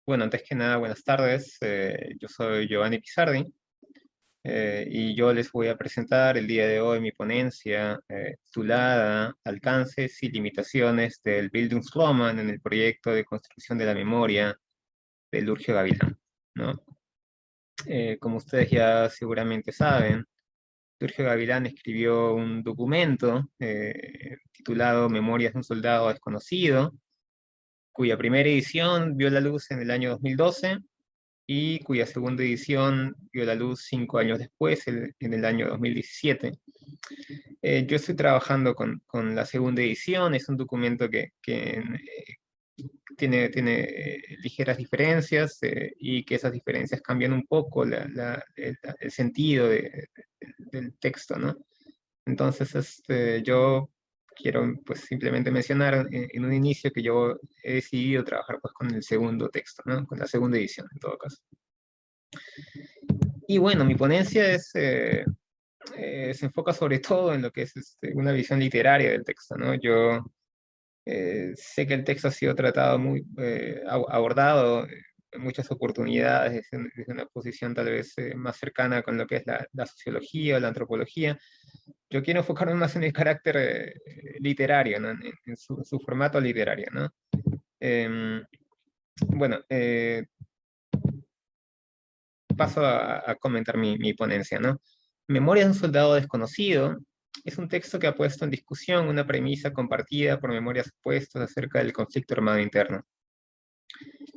Bueno, antes que nada, buenas tardes. Yo soy Giovanni Pizardi y yo les voy a presentar el día de hoy mi ponencia titulada Alcances y limitaciones del Bildungsroman en el proyecto de construcción de la memoria de Lurgio Gavilán, ¿no? Como ustedes ya seguramente saben, Lurgio Gavilán escribió un documento titulado Memorias de un soldado desconocido, cuya primera edición vio la luz en el año 2012 y cuya segunda edición vio la luz 5 años después, en el año 2017. Yo estoy trabajando con la segunda edición, es un documento que tiene ligeras diferencias y que esas diferencias cambian un poco el sentido del texto, ¿no? Entonces, yo quiero pues simplemente mencionar en un inicio que yo he decidido trabajar pues con el segundo texto, ¿no? Con la segunda edición en todo caso. Y bueno, mi ponencia se enfoca sobre todo en lo que es una visión literaria del texto, ¿no? Yo sé que el texto ha sido tratado abordado en muchas oportunidades desde una posición tal vez más cercana con lo que es la sociología o la antropología. Yo quiero enfocarme más en el carácter literario, ¿no? En su formato literario, ¿no? Em, bueno, paso a comentar mi ponencia, ¿no? Memorias de un soldado desconocido es un texto que ha puesto en discusión una premisa compartida por memorias opuestas acerca del conflicto armado interno,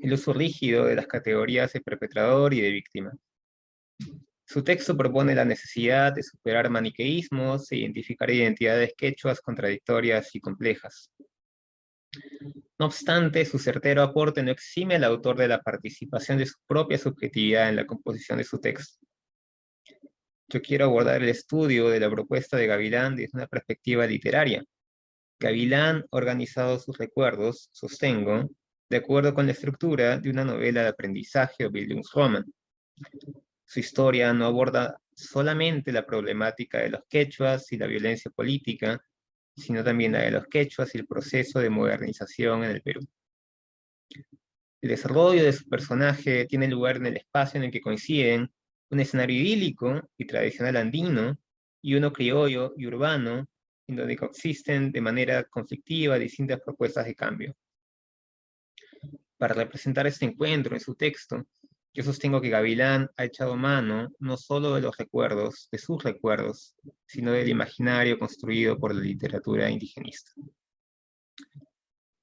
el uso rígido de las categorías de perpetrador y de víctima. Su texto propone la necesidad de superar maniqueísmos e identificar identidades quechuas contradictorias y complejas. No obstante, su certero aporte no exime al autor de la participación de su propia subjetividad en la composición de su texto. Yo quiero abordar el estudio de la propuesta de Gavilán desde una perspectiva literaria. Gavilán ha organizado sus recuerdos, sostengo, de acuerdo con la estructura de una novela de aprendizaje o Bildungsroman. Su historia no aborda solamente la problemática de los quechuas y la violencia política, sino también la de los quechuas y el proceso de modernización en el Perú. El desarrollo de su personaje tiene lugar en el espacio en el que coinciden un escenario idílico y tradicional andino y uno criollo y urbano, en donde coexisten de manera conflictiva distintas propuestas de cambio. Para representar este encuentro en su texto, yo sostengo que Gavilán ha echado mano no solo de los recuerdos, de sus recuerdos, sino del imaginario construido por la literatura indigenista.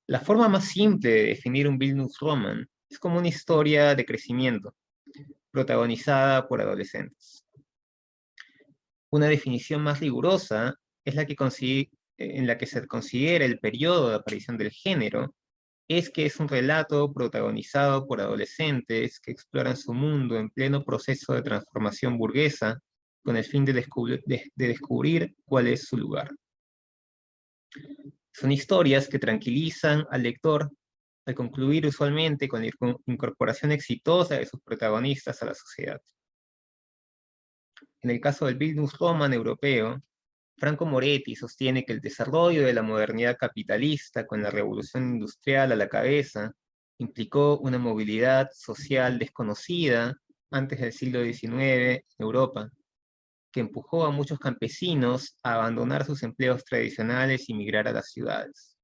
La forma más simple de definir un Bildungsroman es como una historia de crecimiento, protagonizada por adolescentes. Una definición más rigurosa es en la que se considera el periodo de aparición del género, es que es un relato protagonizado por adolescentes que exploran su mundo en pleno proceso de transformación burguesa con el fin de descubrir cuál es su lugar. Son historias que tranquilizan al lector al concluir usualmente con la incorporación exitosa de sus protagonistas a la sociedad. En el caso del Bildungsroman europeo, Franco Moretti sostiene que el desarrollo de la modernidad capitalista con la revolución industrial a la cabeza implicó una movilidad social desconocida antes del siglo XIX en Europa, que empujó a muchos campesinos a abandonar sus empleos tradicionales y migrar a las ciudades.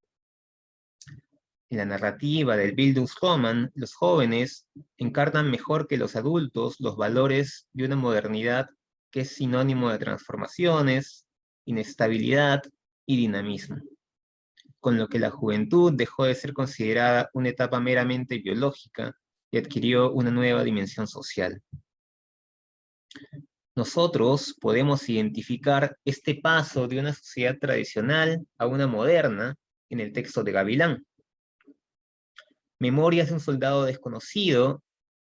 En la narrativa del Bildungsroman, los jóvenes encarnan mejor que los adultos los valores de una modernidad que es sinónimo de transformaciones, inestabilidad y dinamismo, con lo que la juventud dejó de ser considerada una etapa meramente biológica y adquirió una nueva dimensión social. Nosotros podemos identificar este paso de una sociedad tradicional a una moderna en el texto de Gavilán. Memorias de un soldado desconocido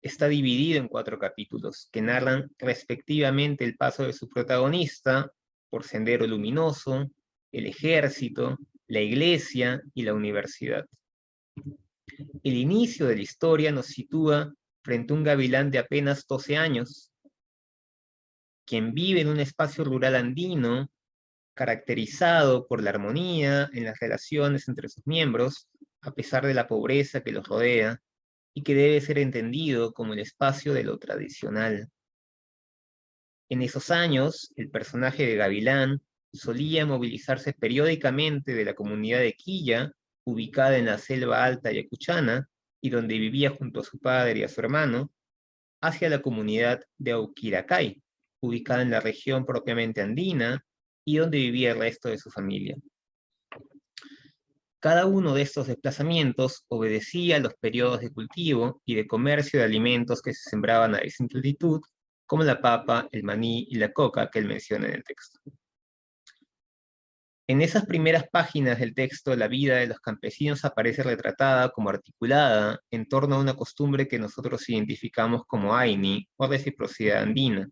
está dividido en 4 capítulos que narran respectivamente el paso de su protagonista por Sendero Luminoso, el ejército, la iglesia y la universidad. El inicio de la historia nos sitúa frente a un gavilán de apenas 12 años, quien vive en un espacio rural andino caracterizado por la armonía en las relaciones entre sus miembros, a pesar de la pobreza que los rodea, y que debe ser entendido como el espacio de lo tradicional. En esos años, el personaje de Gavilán solía movilizarse periódicamente de la comunidad de Quilla, ubicada en la selva alta yacuchana, y donde vivía junto a su padre y a su hermano, hacia la comunidad de Auquiracay, ubicada en la región propiamente andina, y donde vivía el resto de su familia. Cada uno de estos desplazamientos obedecía a los periodos de cultivo y de comercio de alimentos que se sembraban a distinta altitud, como la papa, el maní y la coca que él menciona en el texto. En esas primeras páginas del texto, la vida de los campesinos aparece retratada como articulada en torno a una costumbre que nosotros identificamos como Aini, o reciprocidad andina,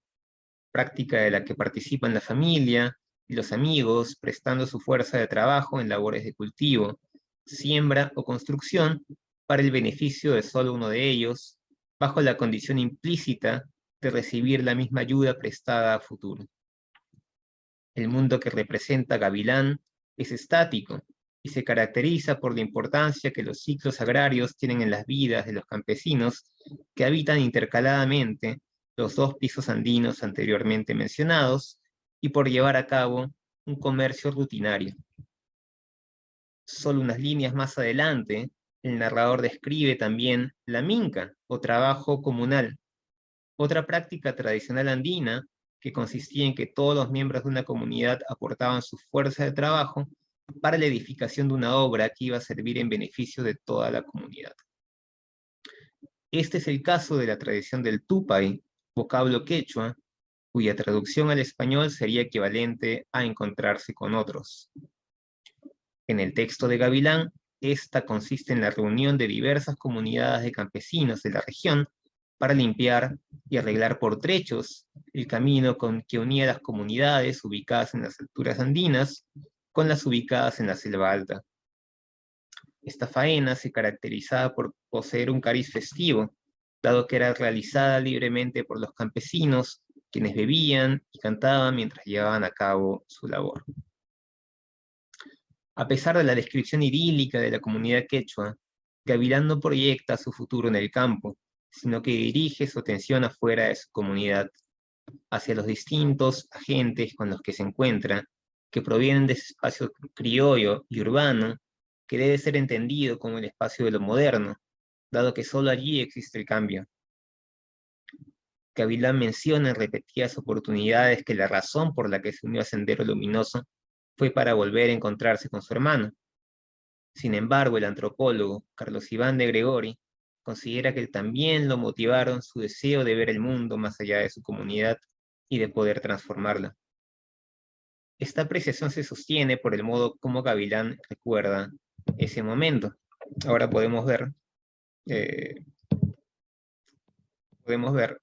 práctica de la que participan la familia y los amigos, prestando su fuerza de trabajo en labores de cultivo, siembra o construcción para el beneficio de solo uno de ellos, bajo la condición implícita de recibir la misma ayuda prestada a futuro. El mundo que representa Gavilán es estático y se caracteriza por la importancia que los ciclos agrarios tienen en las vidas de los campesinos que habitan intercaladamente los dos pisos andinos anteriormente mencionados y por llevar a cabo un comercio rutinario. Solo unas líneas más adelante, el narrador describe también la minca o trabajo comunal, otra práctica tradicional andina que consistía en que todos los miembros de una comunidad aportaban su fuerza de trabajo para la edificación de una obra que iba a servir en beneficio de toda la comunidad. Este es el caso de la tradición del tupay, vocablo quechua, cuya traducción al español sería equivalente a encontrarse con otros. En el texto de Gavilán, esta consiste en la reunión de diversas comunidades de campesinos de la región para limpiar y arreglar por trechos el camino que unía las comunidades ubicadas en las alturas andinas con las ubicadas en la selva alta. Esta faena se caracterizaba por poseer un cariz festivo, dado que era realizada libremente por los campesinos, quienes bebían y cantaban mientras llevaban a cabo su labor. A pesar de la descripción idílica de la comunidad quechua, Gavilán no proyecta su futuro en el campo, sino que dirige su atención afuera de su comunidad, hacia los distintos agentes con los que se encuentra, que provienen de ese espacio criollo y urbano, que debe ser entendido como el espacio de lo moderno, dado que solo allí existe el cambio. Gavilán menciona en repetidas oportunidades que la razón por la que se unió a Sendero Luminoso fue para volver a encontrarse con su hermano. Sin embargo, el antropólogo Carlos Iván de Gregori considera que también lo motivaron su deseo de ver el mundo más allá de su comunidad y de poder transformarla. Esta apreciación se sostiene por el modo como Gavilán recuerda ese momento. Ahora eh, podemos ver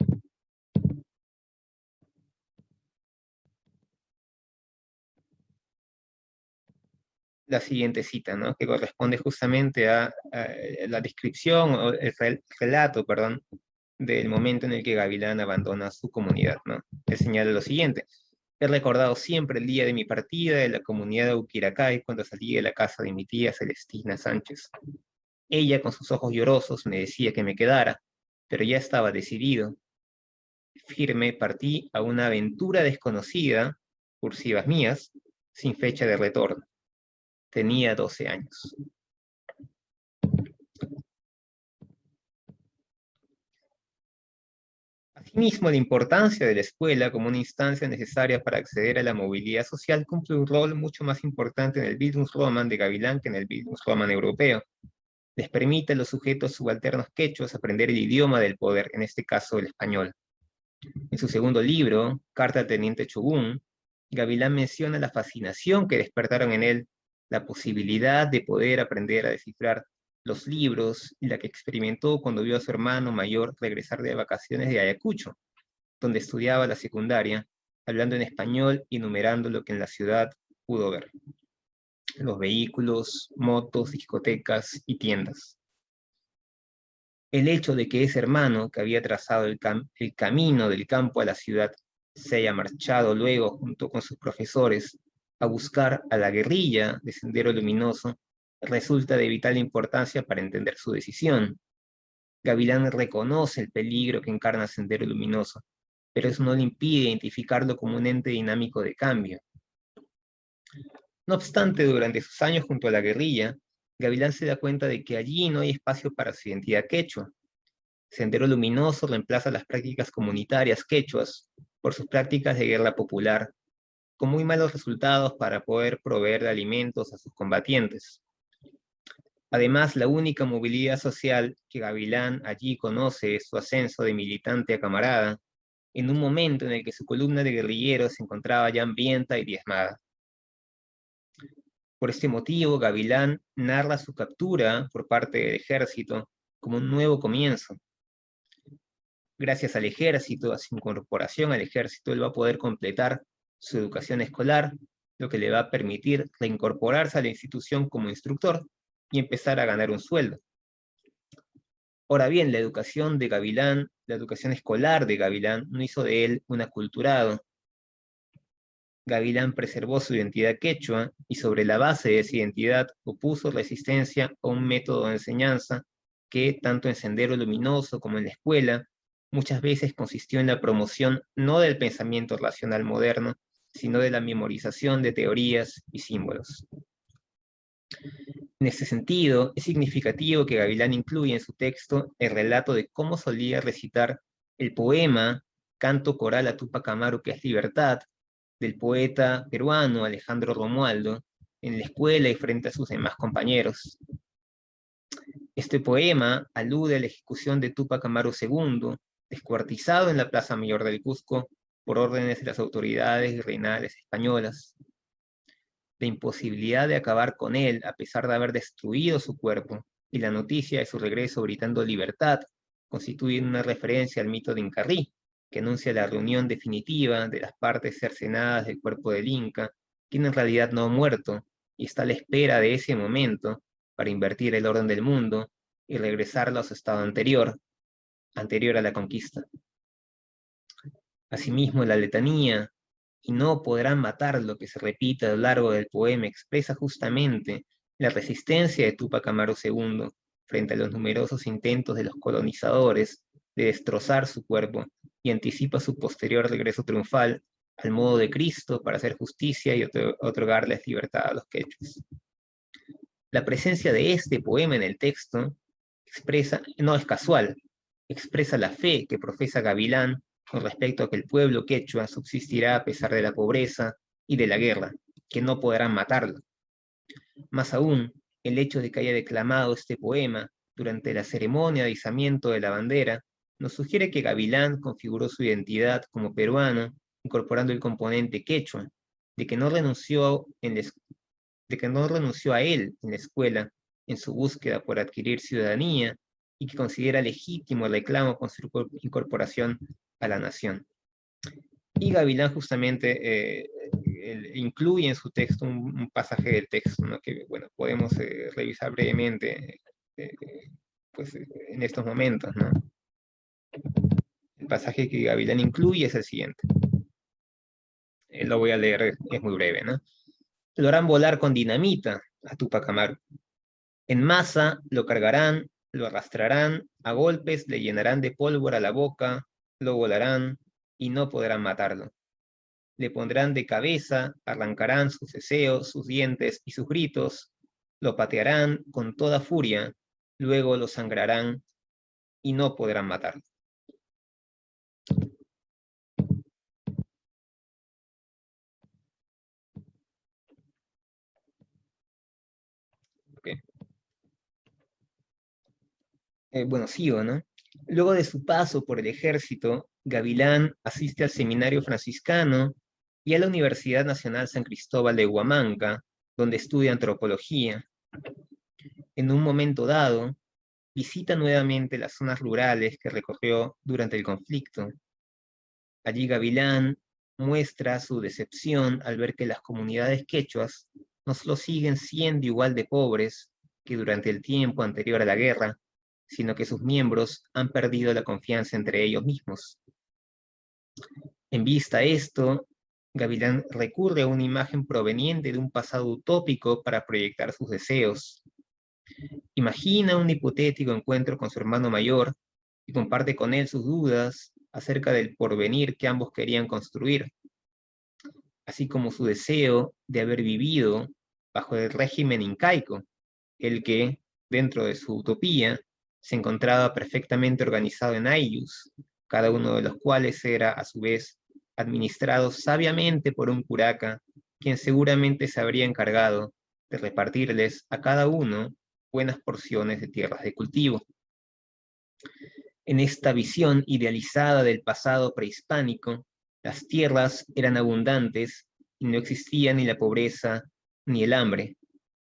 la siguiente cita, ¿no? Que corresponde justamente a la descripción, o el relato, perdón, del momento en el que Gavilán abandona su comunidad, ¿no? Él señala lo siguiente: he recordado siempre el día de mi partida de la comunidad de Uquiracay cuando salí de la casa de mi tía Celestina Sánchez. Ella, con sus ojos llorosos, me decía que me quedara, pero ya estaba decidido. Firme, partí a una aventura desconocida, cursivas mías, sin fecha de retorno. Tenía 12 años. Asimismo, la importancia de la escuela como una instancia necesaria para acceder a la movilidad social cumple un rol mucho más importante en el Bildungsroman de Gavilán que en el Bildungsroman europeo. Les permite a los sujetos subalternos quechuas aprender el idioma del poder, en este caso el español. En su segundo libro, Carta al Teniente Chogún, Gavilán menciona la fascinación que despertaron en él la posibilidad de poder aprender a descifrar los libros y la que experimentó cuando vio a su hermano mayor regresar de vacaciones de Ayacucho, donde estudiaba la secundaria, hablando en español y enumerando lo que en la ciudad pudo ver: los vehículos, motos, discotecas y tiendas. El hecho de que ese hermano, que había trazado el camino del campo a la ciudad, se haya marchado luego junto con sus profesores a buscar a la guerrilla de Sendero Luminoso, resulta de vital importancia para entender su decisión. Gavilán reconoce el peligro que encarna Sendero Luminoso, pero eso no le impide identificarlo como un ente dinámico de cambio. No obstante, durante sus años junto a la guerrilla, Gavilán se da cuenta de que allí no hay espacio para su identidad quechua. Sendero Luminoso reemplaza las prácticas comunitarias quechuas por sus prácticas de guerra popular, con muy malos resultados para poder proveer de alimentos a sus combatientes. Además, la única movilidad social que Gavilán allí conoce es su ascenso de militante a camarada, en un momento en el que su columna de guerrilleros se encontraba ya hambrienta y diezmada. Por este motivo, Gavilán narra su captura por parte del ejército como un nuevo comienzo. Gracias al ejército, a su incorporación al ejército, él va a poder completar su educación escolar, lo que le va a permitir reincorporarse a la institución como instructor y empezar a ganar un sueldo. Ahora bien, la educación de Gavilán, la educación escolar de Gavilán, no hizo de él un aculturado. Gavilán preservó su identidad quechua y sobre la base de esa identidad opuso resistencia a un método de enseñanza que, tanto en Sendero Luminoso como en la escuela, muchas veces consistió en la promoción no del pensamiento racional moderno, sino de la memorización de teorías y símbolos. En este sentido, es significativo que Gavilán incluya en su texto el relato de cómo solía recitar el poema Canto Coral a Túpac Amaru, que es Libertad, del poeta peruano Alejandro Romualdo, en la escuela y frente a sus demás compañeros. Este poema alude a la ejecución de Túpac Amaru II, descuartizado en la Plaza Mayor del Cusco por órdenes de las autoridades virreinales españolas. La imposibilidad de acabar con él, a pesar de haber destruido su cuerpo, y la noticia de su regreso gritando libertad, constituyen una referencia al mito de Incarrí, que anuncia la reunión definitiva de las partes cercenadas del cuerpo del Inca, quien en realidad no ha muerto, y está a la espera de ese momento para invertir el orden del mundo y regresarlo a su estado anterior a la conquista. Asimismo, la letanía, y no podrán matarlo, que se repite a lo largo del poema, expresa justamente la resistencia de Túpac Amaru II frente a los numerosos intentos de los colonizadores de destrozar su cuerpo y anticipa su posterior regreso triunfal al modo de Cristo para hacer justicia y otorgarles libertad a los quechuas. La presencia de este poema en el texto no es casual, expresa la fe que profesa Gavilán con respecto a que el pueblo quechua subsistirá a pesar de la pobreza y de la guerra, que no podrán matarlo. Más aún, el hecho de que haya declamado este poema durante la ceremonia de izamiento de la bandera nos sugiere que Gavilán configuró su identidad como peruano incorporando el componente quechua, de que no renunció a él en la escuela en su búsqueda por adquirir ciudadanía y que considera legítimo el reclamo con su incorporación a la nación. Y Gavilán justamente incluye en su texto un pasaje del texto, ¿no? Que bueno, podemos revisar brevemente pues, en estos momentos, ¿no? El pasaje que Gavilán incluye es el siguiente. Lo voy a leer, es muy breve, ¿no? Lo harán volar con dinamita a Túpac Amaru. En masa lo cargarán, lo arrastrarán, a golpes le llenarán de pólvora la boca, lo volarán y no podrán matarlo. Le pondrán de cabeza, arrancarán sus deseos, sus dientes y sus gritos, lo patearán con toda furia, luego lo sangrarán y no podrán matarlo. Okay. Bueno, sigo, ¿no? Luego de su paso por el ejército, Gavilán asiste al seminario franciscano y a la Universidad Nacional San Cristóbal de Huamanga, donde estudia antropología. En un momento dado, visita nuevamente las zonas rurales que recorrió durante el conflicto. Allí Gavilán muestra su decepción al ver que las comunidades quechuas no solo siguen siendo igual de pobres que durante el tiempo anterior a la guerra, sino que sus miembros han perdido la confianza entre ellos mismos. En vista a esto, Gavilán recurre a una imagen proveniente de un pasado utópico para proyectar sus deseos. Imagina un hipotético encuentro con su hermano mayor y comparte con él sus dudas acerca del porvenir que ambos querían construir, así como su deseo de haber vivido bajo el régimen incaico, el que, dentro de su utopía, se encontraba perfectamente organizado en ayllus, cada uno de los cuales era, a su vez, administrado sabiamente por un curaca, quien seguramente se habría encargado de repartirles a cada uno buenas porciones de tierras de cultivo. En esta visión idealizada del pasado prehispánico, las tierras eran abundantes y no existía ni la pobreza ni el hambre,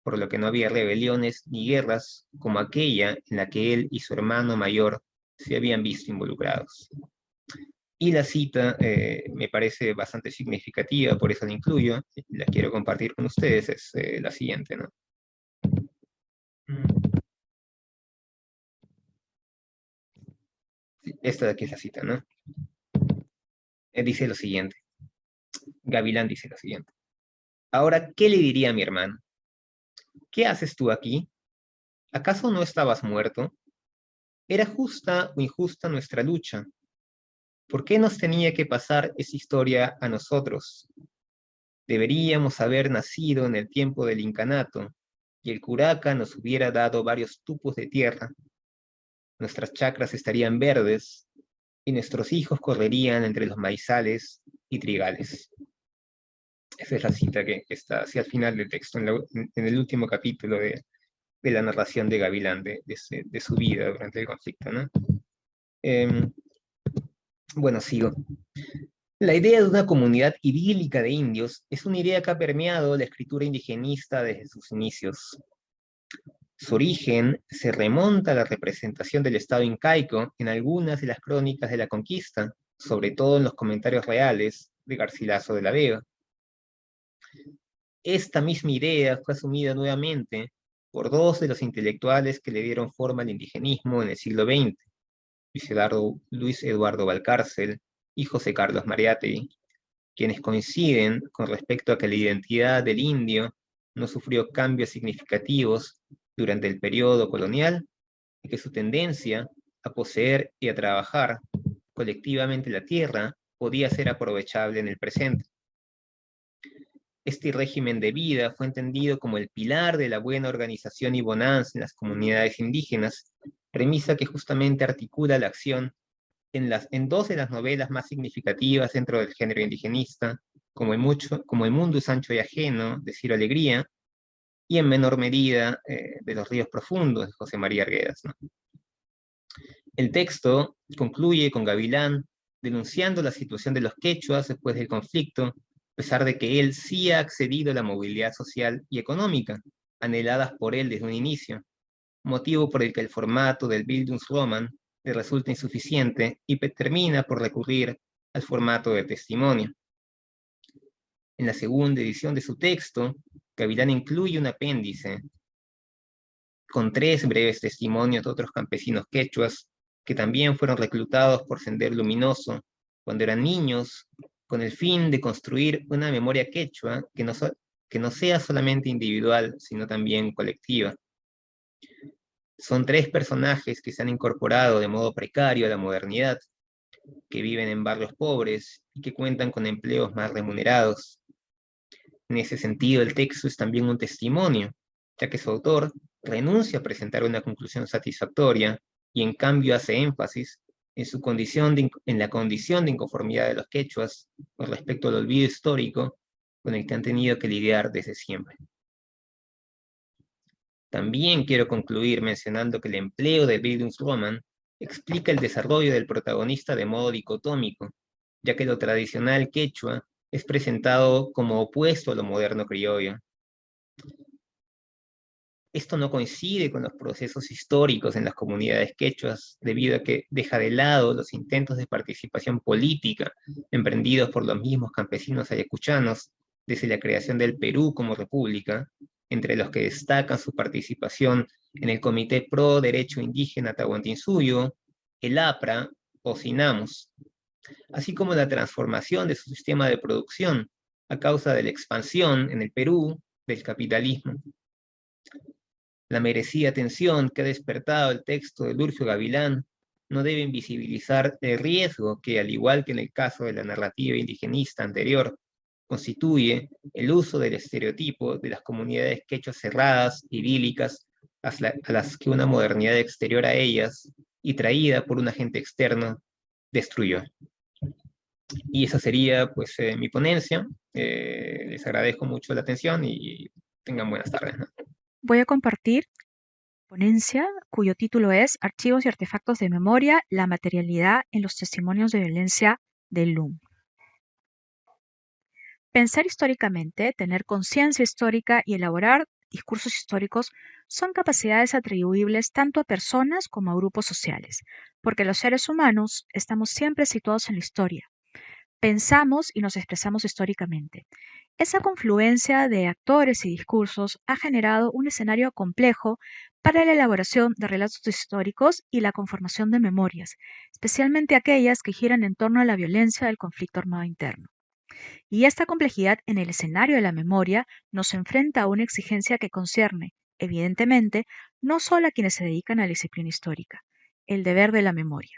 por lo que no había rebeliones ni guerras como aquella en la que él y su hermano mayor se habían visto involucrados. Y la cita me parece bastante significativa, por eso la incluyo, la quiero compartir con ustedes, es la siguiente, ¿no? Esta de aquí es la cita, ¿no? Dice lo siguiente, Gavilán dice lo siguiente. Ahora, ¿qué le diría a mi hermano? ¿Qué haces tú aquí? ¿Acaso no estabas muerto? ¿Era justa o injusta nuestra lucha? ¿Por qué nos tenía que pasar esa historia a nosotros? Deberíamos haber nacido en el tiempo del incanato, y el curaca nos hubiera dado varios tupos de tierra. Nuestras chacras estarían verdes, y nuestros hijos correrían entre los maizales y trigales. Esa es la cita que está hacia el final del texto, en el último capítulo de la narración de Gavilán, de su vida durante el conflicto, ¿no? Bueno, sigo. La idea de una comunidad idílica de indios es una idea que ha permeado la escritura indigenista desde sus inicios. Su origen se remonta a la representación del Estado incaico en algunas de las crónicas de la conquista, sobre todo en los comentarios reales de Garcilaso de la Vega. Esta misma idea fue asumida nuevamente por dos de los intelectuales que le dieron forma al indigenismo en el siglo XX, Luis Eduardo Valcárcel y José Carlos Mariátegui, quienes coinciden con respecto a que la identidad del indio no sufrió cambios significativos durante el periodo colonial y que su tendencia a poseer y a trabajar colectivamente la tierra podía ser aprovechable en el presente. Este régimen de vida fue entendido como el pilar de la buena organización y bonanza en las comunidades indígenas, premisa que justamente articula la acción en dos de las novelas más significativas dentro del género indigenista, como El mundo es ancho y ajeno, de Ciro Alegría, y en menor medida de Los ríos profundos, de José María Arguedas, ¿no? El texto concluye con Gavilán denunciando la situación de los quechuas después del conflicto, a pesar de que él sí ha accedido a la movilidad social y económica, anheladas por él desde un inicio, motivo por el que el formato del Bildungsroman le resulta insuficiente y termina por recurrir al formato de testimonio. En la segunda edición de su texto, Gavilán incluye un apéndice con 3 breves testimonios de otros campesinos quechuas que también fueron reclutados por Sendero Luminoso cuando eran niños, con el fin de construir una memoria quechua que no sea solamente individual, sino también colectiva. Son 3 personajes que se han incorporado de modo precario a la modernidad, que viven en barrios pobres y que cuentan con empleos más remunerados. En ese sentido, el texto es también un testimonio, ya que su autor renuncia a presentar una conclusión satisfactoria y en cambio hace énfasis en la condición de inconformidad de los quechuas con respecto al olvido histórico con el que han tenido que lidiar desde siempre. También quiero concluir mencionando que el empleo de Bildungsroman explica el desarrollo del protagonista de modo dicotómico, ya que lo tradicional quechua es presentado como opuesto a lo moderno criollo. Esto no coincide con los procesos históricos en las comunidades quechuas, debido a que deja de lado los intentos de participación política emprendidos por los mismos campesinos ayacuchanos desde la creación del Perú como república, entre los que destacan su participación en el Comité Pro Derecho Indígena Tahuantinsuyo, el APRA o SINAMUS, así como la transformación de su sistema de producción a causa de la expansión en el Perú del capitalismo. La merecida atención que ha despertado el texto de Lurcio Gavilán no debe invisibilizar el riesgo que, al igual que en el caso de la narrativa indigenista anterior, constituye el uso del estereotipo de las comunidades quechuas cerradas, idílicas, a las que una modernidad exterior a ellas y traída por un agente externo destruyó. Y esa sería pues mi ponencia. Les agradezco mucho la atención y tengan buenas tardes, ¿no? Voy a compartir ponencia cuyo título es Archivos y artefactos de memoria, la materialidad en los testimonios de violencia del LUM. Pensar históricamente, tener conciencia histórica y elaborar discursos históricos son capacidades atribuibles tanto a personas como a grupos sociales, porque los seres humanos estamos siempre situados en la historia. Pensamos y nos expresamos históricamente. Esa confluencia de actores y discursos ha generado un escenario complejo para la elaboración de relatos históricos y la conformación de memorias, especialmente aquellas que giran en torno a la violencia del conflicto armado interno. Y esta complejidad en el escenario de la memoria nos enfrenta a una exigencia que concierne, evidentemente, no solo a quienes se dedican a la disciplina histórica, el deber de la memoria.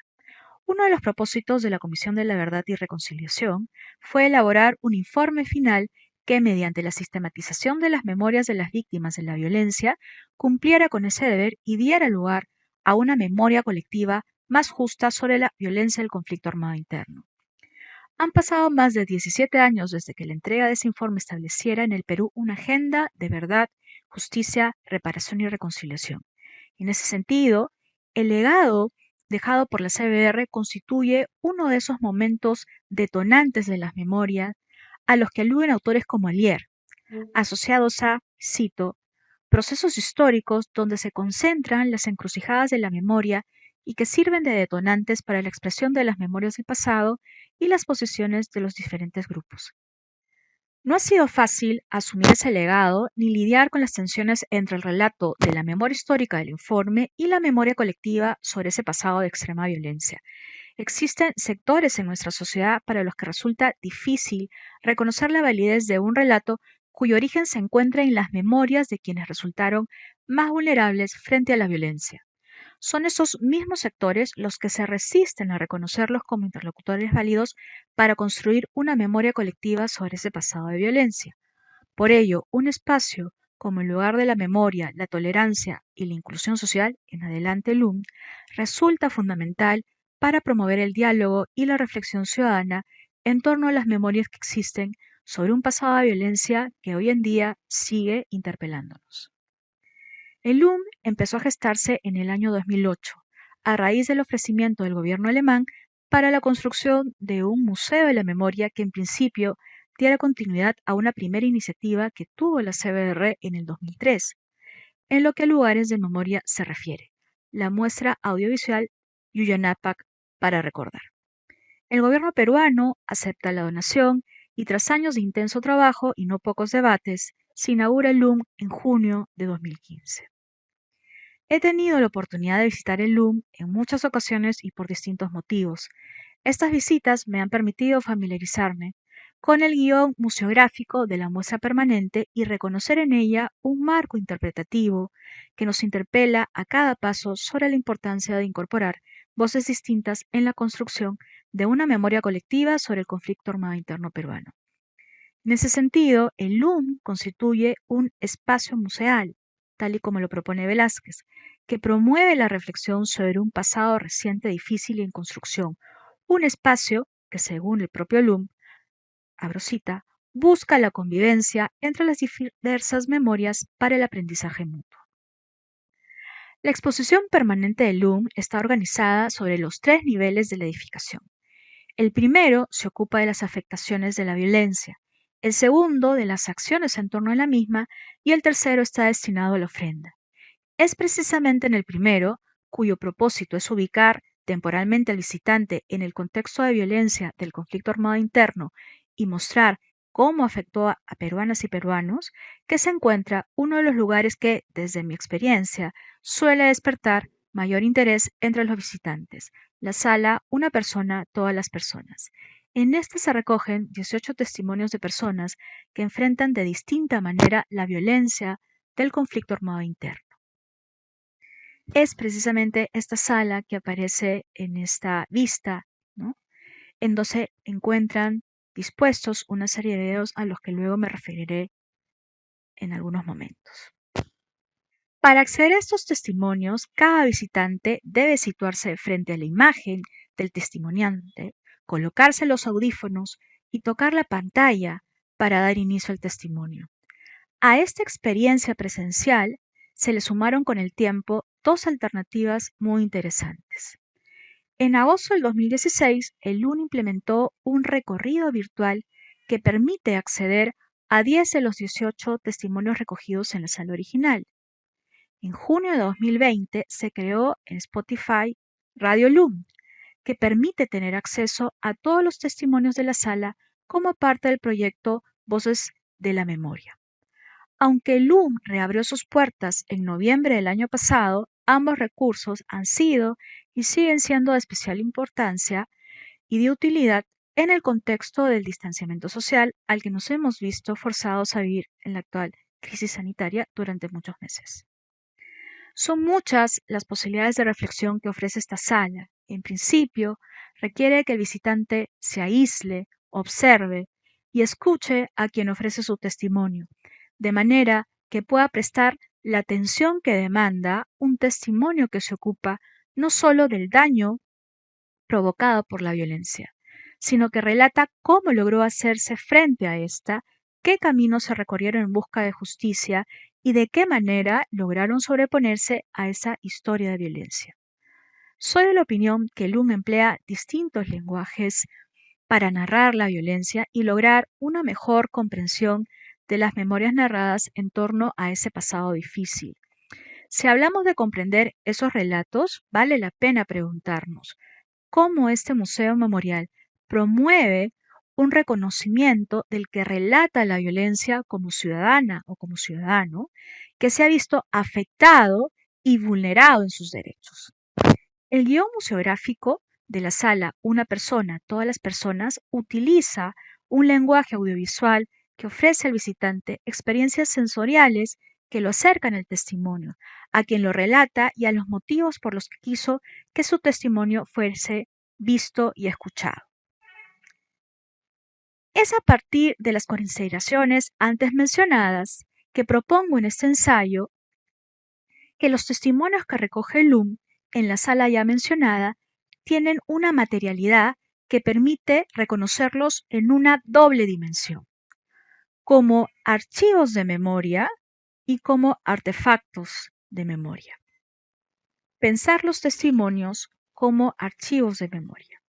Uno de los propósitos de la Comisión de la Verdad y Reconciliación fue elaborar un informe final que, mediante la sistematización de las memorias de las víctimas de la violencia, cumpliera con ese deber y diera lugar a una memoria colectiva más justa sobre la violencia del conflicto armado interno. Han pasado más de 17 años desde que la entrega de ese informe estableciera en el Perú una agenda de verdad, justicia, reparación y reconciliación. En ese sentido, el legado dejado por la CBR constituye uno de esos momentos detonantes de las memorias a los que aluden autores como Alier, asociados a, cito, procesos históricos donde se concentran las encrucijadas de la memoria y que sirven de detonantes para la expresión de las memorias del pasado y las posiciones de los diferentes grupos. No ha sido fácil asumir ese legado ni lidiar con las tensiones entre el relato de la memoria histórica del informe y la memoria colectiva sobre ese pasado de extrema violencia. Existen sectores en nuestra sociedad para los que resulta difícil reconocer la validez de un relato cuyo origen se encuentra en las memorias de quienes resultaron más vulnerables frente a la violencia. Son esos mismos sectores los que se resisten a reconocerlos como interlocutores válidos para construir una memoria colectiva sobre ese pasado de violencia. Por ello, un espacio como el lugar de la memoria, la tolerancia y la inclusión social, en adelante LUM, resulta fundamental para promover el diálogo y la reflexión ciudadana en torno a las memorias que existen sobre un pasado de violencia que hoy en día sigue interpelándonos. El LUM empezó a gestarse en el año 2008, a raíz del ofrecimiento del gobierno alemán para la construcción de un museo de la memoria que en principio diera continuidad a una primera iniciativa que tuvo la CBR en el 2003, en lo que a lugares de memoria se refiere, la muestra audiovisual Yuyanapac para recordar. El gobierno peruano acepta la donación y tras años de intenso trabajo y no pocos debates, se inaugura el LUM en junio de 2015. He tenido la oportunidad de visitar el LUM en muchas ocasiones y por distintos motivos. Estas visitas me han permitido familiarizarme con el guión museográfico de la muestra permanente y reconocer en ella un marco interpretativo que nos interpela a cada paso sobre la importancia de incorporar voces distintas en la construcción de una memoria colectiva sobre el conflicto armado interno peruano. En ese sentido, el LUM constituye un espacio museal, tal y como lo propone Velázquez, que promueve la reflexión sobre un pasado reciente difícil y en construcción, un espacio que, según el propio LUM, abro cita, busca la convivencia entre las diversas memorias para el aprendizaje mutuo. La exposición permanente del LUM está organizada sobre los 3 niveles de la edificación. El primero se ocupa de las afectaciones de la violencia, el segundo de las acciones en torno a la misma y el tercero está destinado a la ofrenda. Es precisamente en el primero, cuyo propósito es ubicar temporalmente al visitante en el contexto de violencia del conflicto armado interno y mostrar cómo afectó a peruanas y peruanos, que se encuentra uno de los lugares que, desde mi experiencia, suele despertar mayor interés entre los visitantes, la sala Una persona, todas las personas. En este se recogen 18 testimonios de personas que enfrentan de distinta manera la violencia del conflicto armado interno. es precisamente esta sala que aparece en esta vista, ¿no? En donde se encuentran dispuestos una serie de videos a los que luego me referiré en algunos momentos. Para acceder a estos testimonios, cada visitante debe situarse frente a la imagen del testimoniante, colocarse los audífonos y tocar la pantalla para dar inicio al testimonio. A esta experiencia presencial se le sumaron con el tiempo dos alternativas muy interesantes. En agosto del 2016, el LUN implementó un recorrido virtual que permite acceder a 10 de los 18 testimonios recogidos en la sala original. En junio de 2020 se creó en Spotify Radio LUM, que permite tener acceso a todos los testimonios de la sala como parte del proyecto Voces de la Memoria. Aunque LUM reabrió sus puertas en noviembre del año pasado, ambos recursos han sido y siguen siendo de especial importancia y de utilidad en el contexto del distanciamiento social al que nos hemos visto forzados a vivir en la actual crisis sanitaria durante muchos meses. Son muchas las posibilidades de reflexión que ofrece esta sala. En principio, requiere que el visitante se aísle, observe y escuche a quien ofrece su testimonio, de manera que pueda prestar la atención que demanda un testimonio que se ocupa no solo del daño provocado por la violencia, sino que relata cómo logró hacerse frente a esta, qué caminos se recorrieron en busca de justicia y de qué manera lograron sobreponerse a esa historia de violencia. Soy de la opinión que Lung emplea distintos lenguajes para narrar la violencia y lograr una mejor comprensión de las memorias narradas en torno a ese pasado difícil. Si hablamos de comprender esos relatos, vale la pena preguntarnos cómo este museo memorial promueve un reconocimiento del que relata la violencia como ciudadana o como ciudadano que se ha visto afectado y vulnerado en sus derechos. El guión museográfico de la sala Una persona, todas las personas utiliza un lenguaje audiovisual que ofrece al visitante experiencias sensoriales que lo acercan al testimonio, a quien lo relata y a los motivos por los que quiso que su testimonio fuese visto y escuchado. Es a partir de las consideraciones antes mencionadas que propongo en este ensayo que los testimonios que recoge LUM en la sala ya mencionada tienen una materialidad que permite reconocerlos en una doble dimensión, como archivos de memoria y como artefactos de memoria. Pensar los testimonios como archivos de memoria.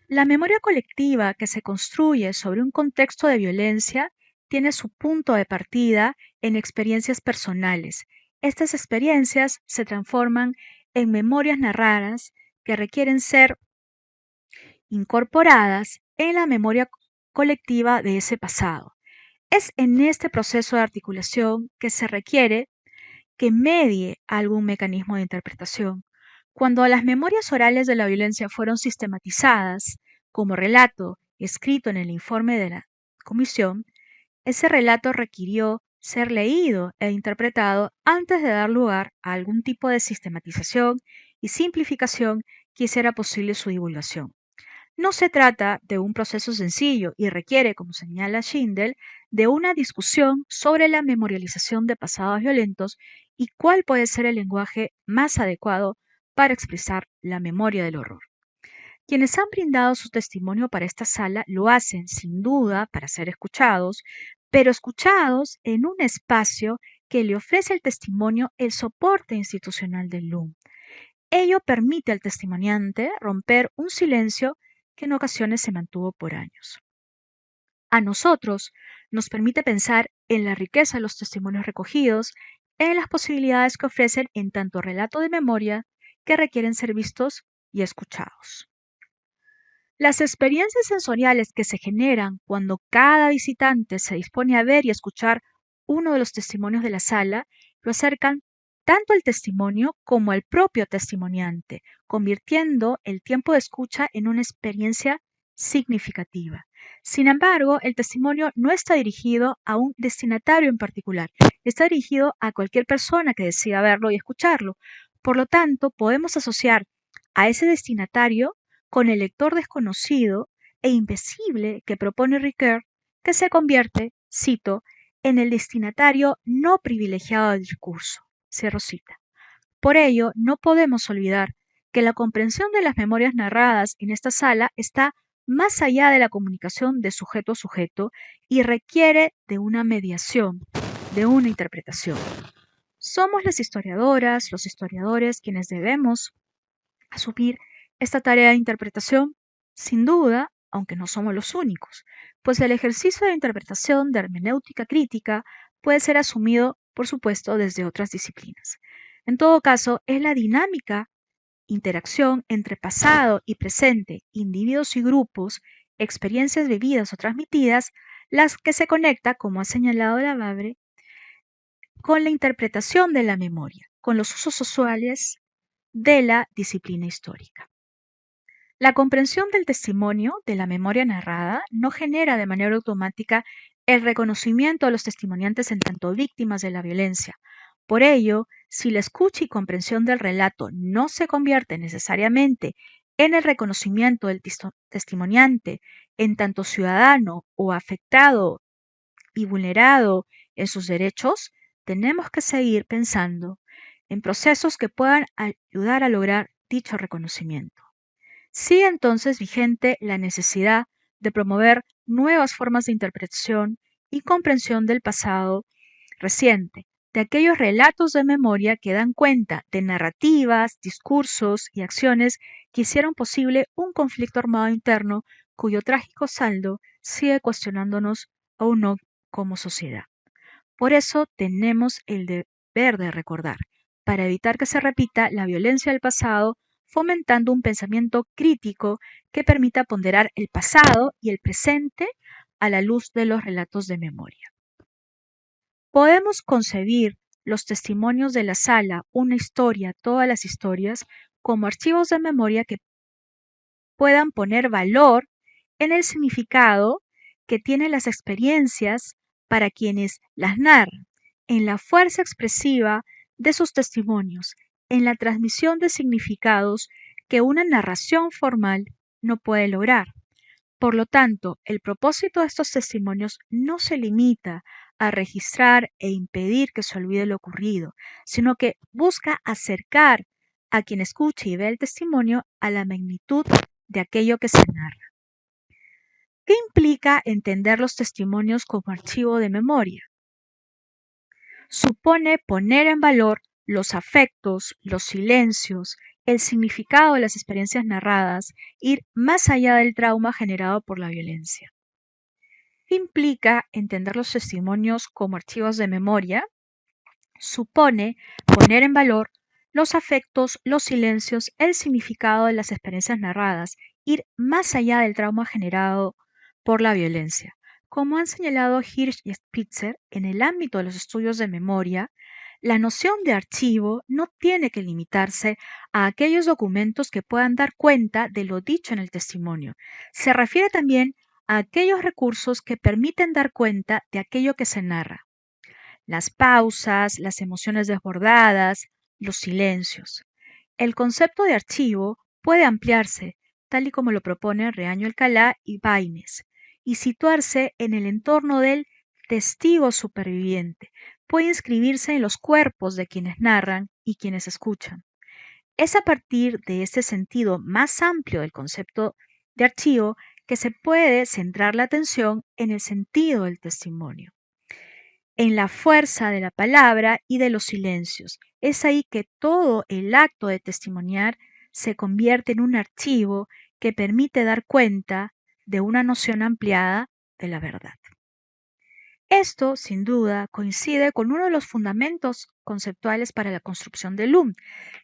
La memoria colectiva que se construye sobre un contexto de violencia tiene su punto de partida en experiencias personales. Estas experiencias se transforman en memorias narradas que requieren ser incorporadas en la memoria colectiva de ese pasado. Es en este proceso de articulación que se requiere que medie algún mecanismo de interpretación. Cuando las memorias orales de la violencia fueron sistematizadas como relato escrito en el informe de la comisión, ese relato requirió ser leído e interpretado antes de dar lugar a algún tipo de sistematización y simplificación que hiciera posible su divulgación. No se trata de un proceso sencillo y requiere, como señala Schindel, de una discusión sobre la memorialización de pasados violentos y cuál puede ser el lenguaje más adecuado para expresar la memoria del horror. Quienes han brindado su testimonio para esta sala lo hacen, sin duda, para ser escuchados, pero escuchados en un espacio que le ofrece al testimonio el soporte institucional del LUM. Ello permite al testimoniante romper un silencio que en ocasiones se mantuvo por años. A nosotros nos permite pensar en la riqueza de los testimonios recogidos, en las posibilidades que ofrecen en tanto relato de memoria que requieren ser vistos y escuchados. Las experiencias sensoriales que se generan cuando cada visitante se dispone a ver y escuchar uno de los testimonios de la sala lo acercan tanto al testimonio como al propio testimoniante, convirtiendo el tiempo de escucha en una experiencia significativa. Sin embargo, el testimonio no está dirigido a un destinatario en particular, está dirigido a cualquier persona que decida verlo y escucharlo. Por lo tanto, podemos asociar a ese destinatario con el lector desconocido e invisible que propone Ricoeur, que se convierte, cito, en el destinatario no privilegiado del discurso. Cierro cita. Por ello, no podemos olvidar que la comprensión de las memorias narradas en esta sala está más allá de la comunicación de sujeto a sujeto y requiere de una mediación, de una interpretación. Somos las historiadoras, los historiadores quienes debemos asumir esta tarea de interpretación, sin duda, aunque no somos los únicos, pues el ejercicio de interpretación de hermenéutica crítica puede ser asumido, por supuesto, desde otras disciplinas. En todo caso, es la dinámica, interacción entre pasado y presente, individuos y grupos, experiencias vividas o transmitidas, las que se conecta, como ha señalado Lavabre, con la interpretación de la memoria, con los usos usuales de la disciplina histórica. La comprensión del testimonio de la memoria narrada no genera de manera automática el reconocimiento de los testimoniantes en tanto víctimas de la violencia. Por ello, si la escucha y comprensión del relato no se convierte necesariamente en el reconocimiento del testimoniante en tanto ciudadano o afectado y vulnerado en sus derechos, tenemos que seguir pensando en procesos que puedan ayudar a lograr dicho reconocimiento. Sigue entonces vigente la necesidad de promover nuevas formas de interpretación y comprensión del pasado reciente, de aquellos relatos de memoria que dan cuenta de narrativas, discursos y acciones que hicieron posible un conflicto armado interno cuyo trágico saldo sigue cuestionándonos aún no como sociedad. Por eso tenemos el deber de recordar, para evitar que se repita la violencia del pasado, fomentando un pensamiento crítico que permita ponderar el pasado y el presente a la luz de los relatos de memoria. Podemos concebir los testimonios de la sala, una historia, todas las historias, como archivos de memoria que puedan poner valor en el significado que tienen las experiencias para quienes las narran, en la fuerza expresiva de sus testimonios, en la transmisión de significados que una narración formal no puede lograr. Por lo tanto, el propósito de estos testimonios no se limita a registrar e impedir que se olvide lo ocurrido, sino que busca acercar a quien escuche y ve el testimonio a la magnitud de aquello que se narra. ¿Qué implica entender los testimonios como archivo de memoria? Supone poner en valor los afectos, los silencios, el significado de las experiencias narradas, ir más allá del trauma generado por la violencia. ¿Qué implica entender los testimonios como archivos de memoria? Supone poner en valor los afectos, los silencios, el significado de las experiencias narradas, ir más allá del trauma generado por la violencia. Como han señalado Hirsch y Spitzer, en el ámbito de los estudios de memoria, la noción de archivo no tiene que limitarse a aquellos documentos que puedan dar cuenta de lo dicho en el testimonio. Se refiere también a aquellos recursos que permiten dar cuenta de aquello que se narra. Las pausas, las emociones desbordadas, los silencios. El concepto de archivo puede ampliarse, tal y como lo proponen Reaño Alcalá y Baines, y situarse en el entorno del testigo superviviente. Puede inscribirse en los cuerpos de quienes narran y quienes escuchan. Es a partir de este sentido más amplio del concepto de archivo que se puede centrar la atención en el sentido del testimonio, en la fuerza de la palabra y de los silencios. Es ahí que todo el acto de testimoniar se convierte en un archivo que permite dar cuenta de una noción ampliada de la verdad. Esto, sin duda, coincide con uno de los fundamentos conceptuales para la construcción del LUM,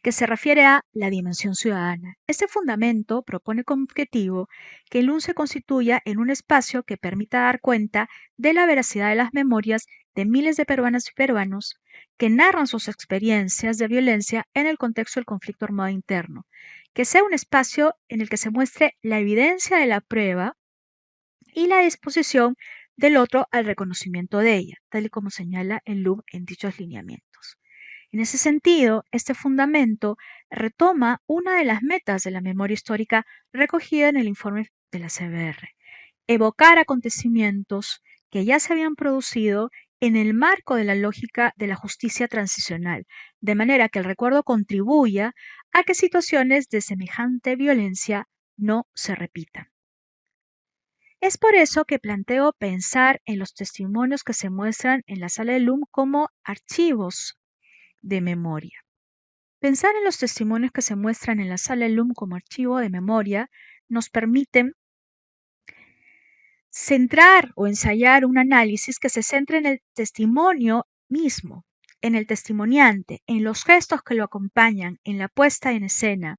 que se refiere a la dimensión ciudadana. Este fundamento propone como objetivo que el LUM se constituya en un espacio que permita dar cuenta de la veracidad de las memorias de miles de peruanas y peruanos que narran sus experiencias de violencia en el contexto del conflicto armado interno, que sea un espacio en el que se muestre la evidencia de la prueba y la disposición del otro al reconocimiento de ella, tal y como señala el LUM en dichos lineamientos. En ese sentido, este fundamento retoma una de las metas de la memoria histórica recogida en el informe de la CBR: evocar acontecimientos que ya se habían producido en el marco de la lógica de la justicia transicional, de manera que el recuerdo contribuya a que situaciones de semejante violencia no se repitan. Es por eso que planteo pensar en los testimonios que se muestran en la sala de LUM como archivos de memoria. Pensar en los testimonios que se muestran en la sala de LUM como archivo de memoria nos permite centrar o ensayar un análisis que se centre en el testimonio mismo, en el testimoniante, en los gestos que lo acompañan, en la puesta en escena,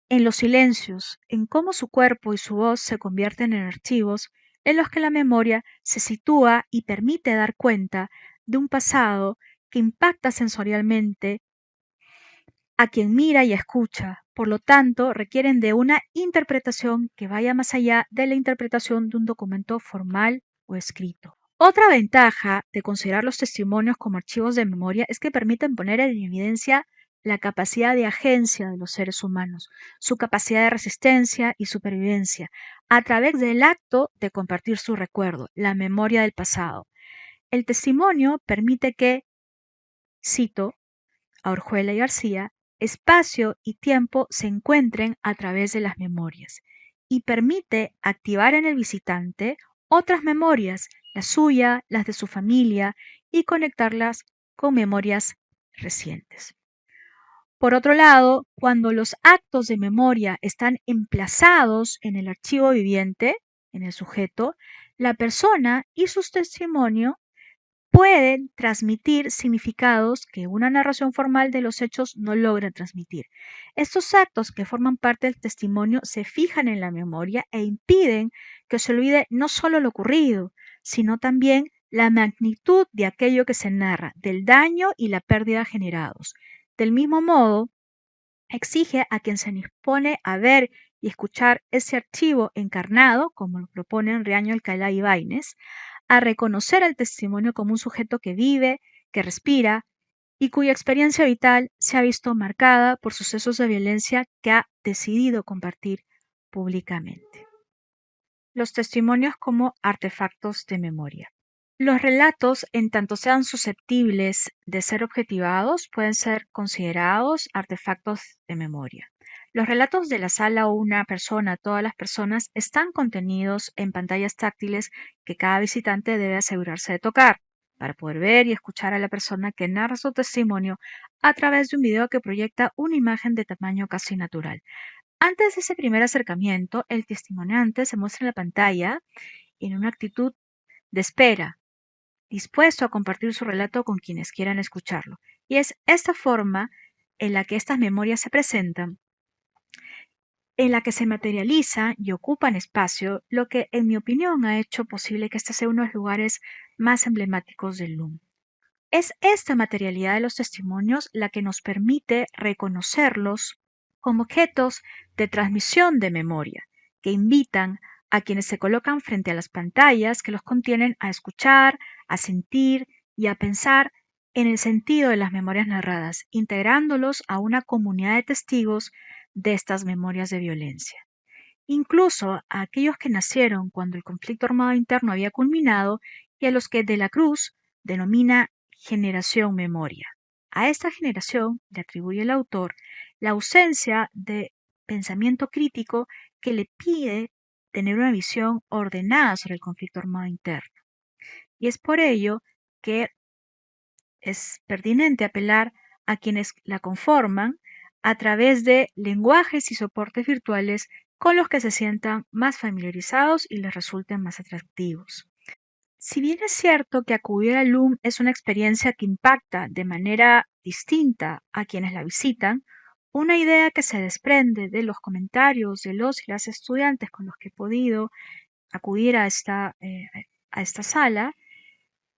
en los silencios, en cómo su cuerpo y su voz se convierten en archivos en los que la memoria se sitúa y permite dar cuenta de un pasado que impacta sensorialmente a quien mira y escucha. Por lo tanto, requieren de una interpretación que vaya más allá de la interpretación de un documento formal o escrito. Otra ventaja de considerar los testimonios como archivos de memoria es que permiten poner en evidencia la capacidad de agencia de los seres humanos, su capacidad de resistencia y supervivencia, a través del acto de compartir su recuerdo, la memoria del pasado. El testimonio permite que, cito a Orjuela y García, espacio y tiempo se encuentren a través de las memorias y permite activar en el visitante otras memorias, la suya, las de su familia, y conectarlas con memorias recientes. Por otro lado, cuando los actos de memoria están emplazados en el archivo viviente, en el sujeto, la persona y sus testimonios pueden transmitir significados que una narración formal de los hechos no logra transmitir. Estos actos que forman parte del testimonio se fijan en la memoria e impiden que se olvide no solo lo ocurrido, sino también la magnitud de aquello que se narra, del daño y la pérdida generados. Del mismo modo, exige a quien se dispone a ver y escuchar ese archivo encarnado, como lo proponen Riaño, Alcalá y Baines, a reconocer al testimonio como un sujeto que vive, que respira y cuya experiencia vital se ha visto marcada por sucesos de violencia que ha decidido compartir públicamente. Los testimonios como artefactos de memoria. Los relatos, en tanto sean susceptibles de ser objetivados, pueden ser considerados artefactos de memoria. Los relatos de la sala o una persona, todas las personas, están contenidos en pantallas táctiles que cada visitante debe asegurarse de tocar para poder ver y escuchar a la persona que narra su testimonio a través de un video que proyecta una imagen de tamaño casi natural. Antes de ese primer acercamiento, el testimoniante se muestra en la pantalla en una actitud de espera, dispuesto a compartir su relato con quienes quieran escucharlo. Y es esta forma en la que estas memorias se presentan, en la que se materializan y ocupan espacio, lo que en mi opinión ha hecho posible que este sea uno de los lugares más emblemáticos del LUM. Es esta materialidad de los testimonios la que nos permite reconocerlos como objetos de transmisión de memoria, que invitan a quienes se colocan frente a las pantallas que los contienen a escuchar, a sentir y a pensar en el sentido de las memorias narradas, integrándolos a una comunidad de testigos de estas memorias de violencia. Incluso a aquellos que nacieron cuando el conflicto armado interno había culminado y a los que De la Cruz denomina generación memoria. A esta generación le atribuye el autor la ausencia de pensamiento crítico que le pide tener una visión ordenada sobre el conflicto armado interno. Y es por ello que es pertinente apelar a quienes la conforman a través de lenguajes y soportes virtuales con los que se sientan más familiarizados y les resulten más atractivos. Si bien es cierto que acudir al LUM es una experiencia que impacta de manera distinta a quienes la visitan, una idea que se desprende de los comentarios de los y las estudiantes con los que he podido acudir a esta sala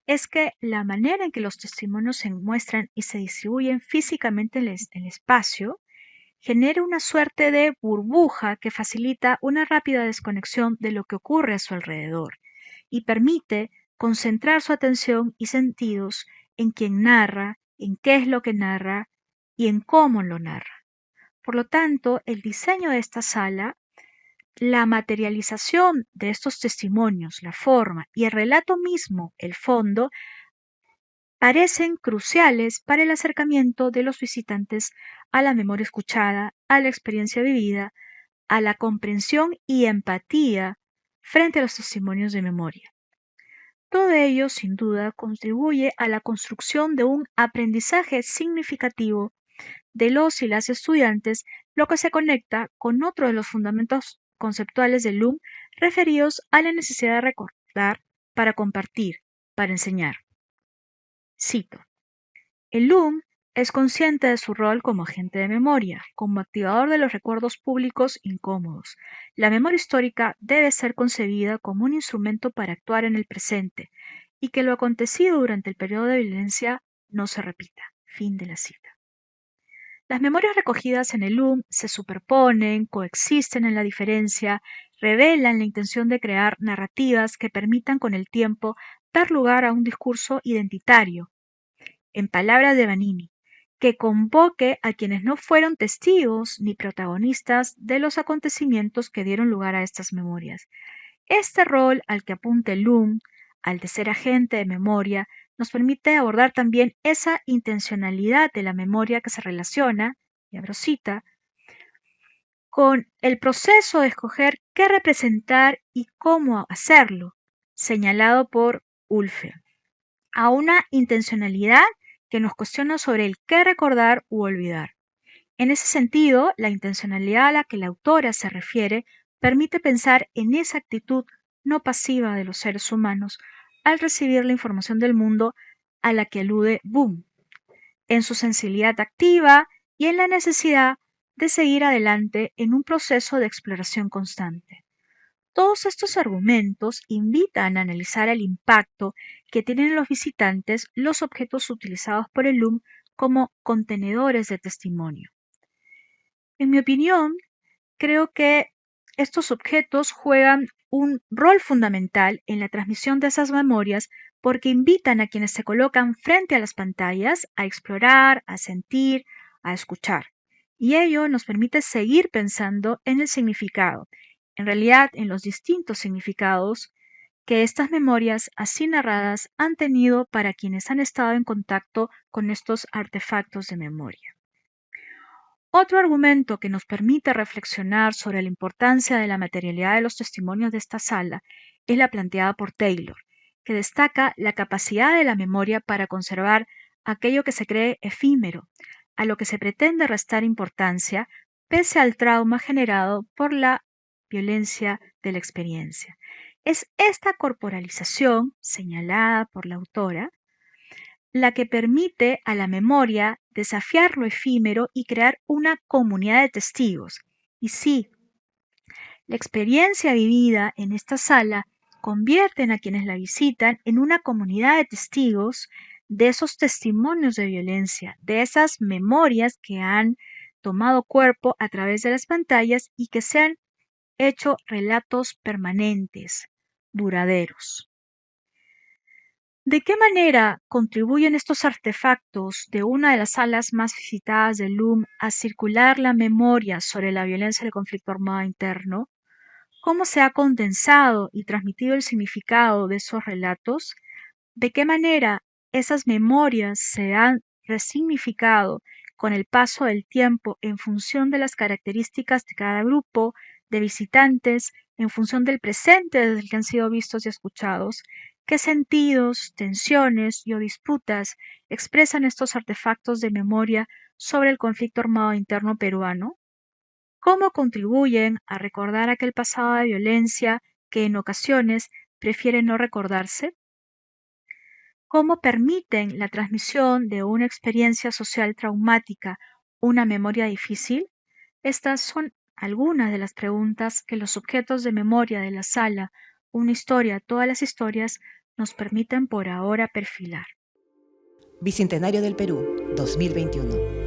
es que la manera en que los testimonios se muestran y se distribuyen físicamente en el espacio genera una suerte de burbuja que facilita una rápida desconexión de lo que ocurre a su alrededor y permite concentrar su atención y sentidos en quien narra, en qué es lo que narra y en cómo lo narra. Por lo tanto, el diseño de esta sala, la materialización de estos testimonios, la forma y el relato mismo, el fondo, parecen cruciales para el acercamiento de los visitantes a la memoria escuchada, a la experiencia vivida, a la comprensión y empatía frente a los testimonios de memoria. Todo ello, sin duda, contribuye a la construcción de un aprendizaje significativo de los y las estudiantes, lo que se conecta con otro de los fundamentos conceptuales del LUM referidos a la necesidad de recordar para compartir, para enseñar. Cito: el LUM es consciente de su rol como agente de memoria, como activador de los recuerdos públicos incómodos. La memoria histórica debe ser concebida como un instrumento para actuar en el presente y que lo acontecido durante el periodo de violencia no se repita. Fin de la cita. Las memorias recogidas en el LUM se superponen, coexisten en la diferencia, revelan la intención de crear narrativas que permitan con el tiempo dar lugar a un discurso identitario, en palabras de Vanini, que convoque a quienes no fueron testigos ni protagonistas de los acontecimientos que dieron lugar a estas memorias. Este rol al que apunta el LUM, al de ser agente de memoria, nos permite abordar también esa intencionalidad de la memoria que se relaciona, y abro cita, con el proceso de escoger qué representar y cómo hacerlo, señalado por Ulfe, a una intencionalidad que nos cuestiona sobre el qué recordar u olvidar. En ese sentido, la intencionalidad a la que la autora se refiere permite pensar en esa actitud no pasiva de los seres humanos al recibir la información del mundo a la que alude Boom, en su sensibilidad activa y en la necesidad de seguir adelante en un proceso de exploración constante. Todos estos argumentos invitan a analizar el impacto que tienen en los visitantes los objetos utilizados por el LUM como contenedores de testimonio. En mi opinión, creo que estos objetos juegan un rol fundamental en la transmisión de esas memorias porque invitan a quienes se colocan frente a las pantallas a explorar, a sentir, a escuchar. Y ello nos permite seguir pensando en el significado, en realidad en los distintos significados que estas memorias así narradas han tenido para quienes han estado en contacto con estos artefactos de memoria. Otro argumento que nos permite reflexionar sobre la importancia de la materialidad de los testimonios de esta sala es la planteada por Taylor, que destaca la capacidad de la memoria para conservar aquello que se cree efímero, a lo que se pretende restar importancia pese al trauma generado por la violencia de la experiencia. Es esta corporalización, señalada por la autora, la que permite a la memoria desafiar lo efímero y crear una comunidad de testigos. Y sí, la experiencia vivida en esta sala convierte a quienes la visitan en una comunidad de testigos de esos testimonios de violencia, de esas memorias que han tomado cuerpo a través de las pantallas y que se han hecho relatos permanentes, duraderos. ¿De qué manera contribuyen estos artefactos de una de las salas más visitadas del LUM a circular la memoria sobre la violencia del conflicto armado interno? ¿Cómo se ha condensado y transmitido el significado de esos relatos? ¿De qué manera esas memorias se han resignificado con el paso del tiempo en función de las características de cada grupo de visitantes, en función del presente desde el que han sido vistos y escuchados? ¿Qué sentidos, tensiones o disputas expresan estos artefactos de memoria sobre el conflicto armado interno peruano? ¿Cómo contribuyen a recordar aquel pasado de violencia que en ocasiones prefiere no recordarse? ¿Cómo permiten la transmisión de una experiencia social traumática una memoria difícil? Estas son algunas de las preguntas que los objetos de memoria de la sala Una historia, todas las historias nos permiten por ahora perfilar. Bicentenario del Perú, 2021.